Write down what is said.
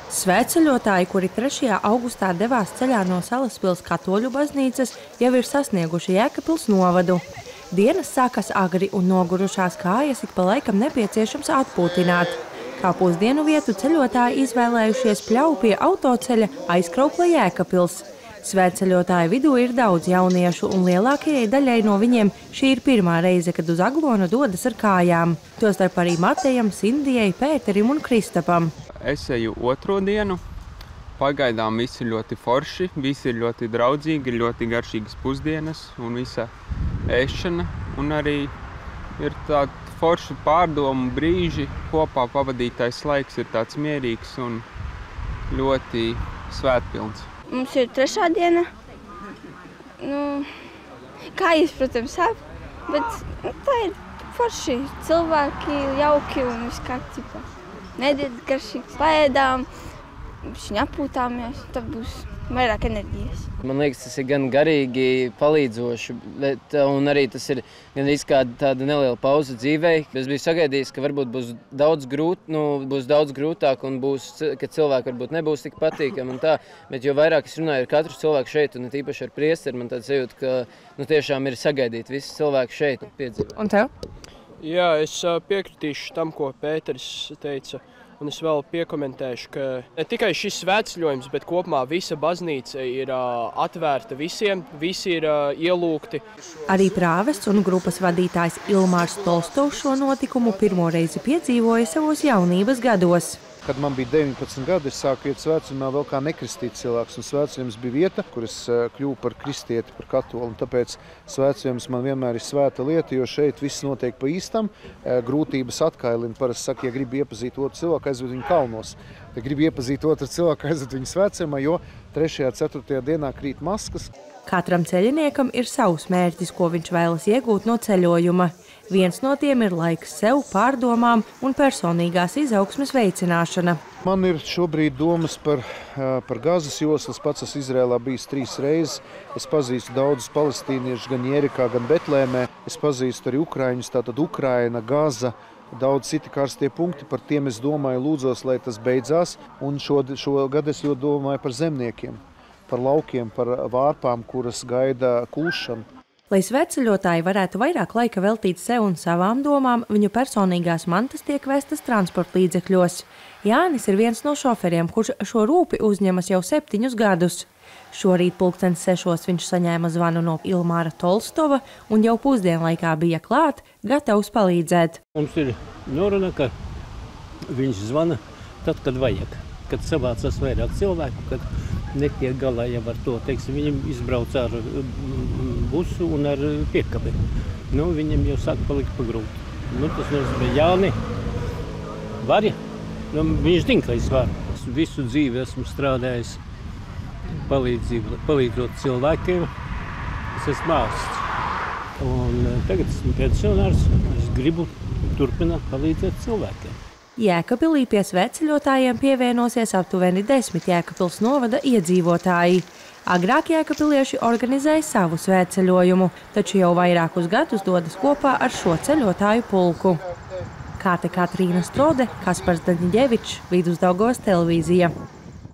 Svētceļotāji, kuri 3. augustā devās ceļā no Salaspils katoļu baznīcas, jau ir sasnieguši Jēkabpils novadu. Dienas sākas agri un nogurušās kājas ik pa laikam nepieciešams atpūtināt. Kā pusdienu vietu ceļotāji izvēlējušies pļauju pie autoceļa Aizkraukla Jēkabpils. Svētceļotāju vidū ir daudz jauniešu, un lielākajai daļai no viņiem šī ir pirmā reize, kad uz Aglonu dodas ar kājām. Tostarp arī Matejam, Sindijai, Pēterim un Kristapam. Es eju otro dienu. Pagaidām viss ir ļoti forši, visi ir ļoti draudzīgi, ļoti garšīgas pusdienas un visa ēšana. Un arī ir tādi forši pārdomu brīži, kopā pavadītais laiks ir tāds mierīgs un ļoti svētpilns. Mums ir 3. diena. Kājas, protams, sāp, bet tā ir forši. Cilvēki jauki un viss kārtībā. Nedēļas garšīgs. Paēdām, apūtāmies, tad būs vairāk enerģijas. Man liekas, tas ir gan garīgi palīdzoši, un arī tas ir gandrīz kā tāda neliela pauze dzīvei. Es biju sagaidījis, ka varbūt būs daudz grūtāk un ka cilvēki varbūt nebūs tik patīkami un tā. Bet jo vairāk es runāju ar katru cilvēku šeit, un īpaši ar priesteri, man tāds sajūta, ka tiešām ir sagaidīt visi cilvēki šeit piedzīvot. Un tev? Jā, es piekritīšu tam, ko Pēteris teica. Un es vēl piekomentēšu, ka ne tikai šis svētceļojums, bet kopumā visa baznīca ir atvērta visiem, visi ir ielūgti. Arī prāvests un grupas vadītājs Ilmārs Tolstovs šo notikumu pirmo reizi piedzīvoja savos jaunības gados. Kad man bija 19 gadi, es sāku iet svētceļojumā vēl kā nekristīts cilvēks, un svētceļojums bija vieta, kur es kļuvu par kristieti, par katoli, un tāpēc svētceļojums man vienmēr ir svēta lieta, jo šeit viss notiek pa īstam, grūtības atkailina. Parasti saka, ja gribi iepazīt otru cilvēku, aizved viņu kalnos. Ja gribi iepazīt otru cilvēku, aizved viņu svētceļojumā, jo 3. 4. dienā krīt maskas. Katram ceļiniekam ir savs mērķis, ko viņš vēlas iegūt no ceļojuma. Viens no tiem ir laiks sev, pārdomām un personīgās izaugsmes veicināšana. Man ir šobrīd domas par Gazas joslas. Pats esmu Izrēlā bijis 3 reizes. Es pazīstu daudzus palestīniešus gan Jerikā, gan Betlēmē. Es pazīstu arī ukraiņus, tātad Ukraina, Gaza. Daudz citi karstie punkti, par tiem es domāju, lūdzos, lai tas beidzās. Un šogad es ļoti domāju par zemniekiem, par laukiem, par vārpām, kuras gaida kulšanu. Lai svētceļotāji varētu vairāk laika veltīt sev un savām domām, viņu personīgās mantas tiek vestas transporta līdzekļos. Jānis ir viens no šoferiem, kurš šo rūpi uzņemas jau 7 gadus. Šorīt 6:00 viņš saņēma zvanu no Ilmāra Tolstova un jau pusdienlaikā bija klāt, gatavs palīdzēt. Mums ir noruna, ka viņš zvana tad, kad vajag, kad savācas vairāk cilvēku, kad netiek galā jau ar to. Teiksim, viņam izbrauc ar busu un ar piekabi. Viņam jau sāk palikt pa grūti. Tas nozīmē, Jāni, vari? Viņš zina, ka es varu. Es visu dzīvi esmu strādājis palīdzot cilvēkiem. Es esmu ārsts. Un tagad esmu pensionārs. Es gribu turpināt palīdzēt cilvēkiem. Jēkabpilī pie svētceļotājiem pievienosies aptuveni 10 Jēkabpils novada iedzīvotāji. Agrāk jēkabpilieši organizēja savu svētceļojumu, taču jau vairākus gadus dodas kopā ar šo ceļotāju pulku. Katrīna Strode, Kaspars Daņģevičs, Vidusdaugavas televīzija.